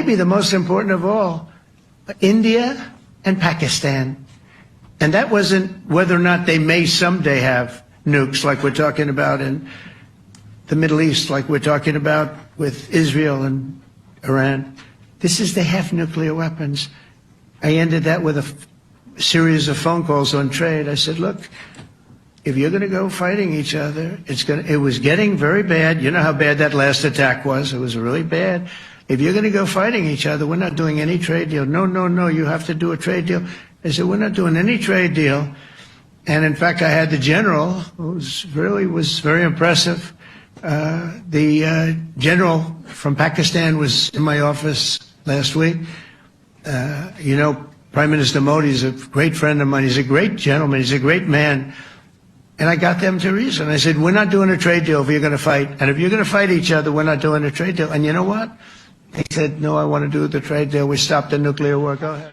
maybe the most important of all, India and Pakistan. And that wasn't whether or not they may someday have nukes like we're talking about in the Middle East, like we're talking about with Israel and Iran. This is they have nuclear weapons. I ended that with a series of phone calls on trade. I said, look, if you're going to go fighting each other, it was getting very bad. You know how bad that last attack was. It was really bad. If you're going to go fighting each other, we're not doing any trade deal. No, you have to do a trade deal. I said, we're not doing any trade deal. And in fact, I had the general, who was very impressive. The general from Pakistan was in my office last week. You know, Prime Minister Modi is a great friend of mine. He's a great gentleman. He's a great man. And I got them to reason. I said, we're not doing a trade deal if you're going to fight. And if you're going to fight each other, we're not doing a trade deal. And you know what? He said, no, I want to do the trade deal. We stopped the nuclear war. Go ahead.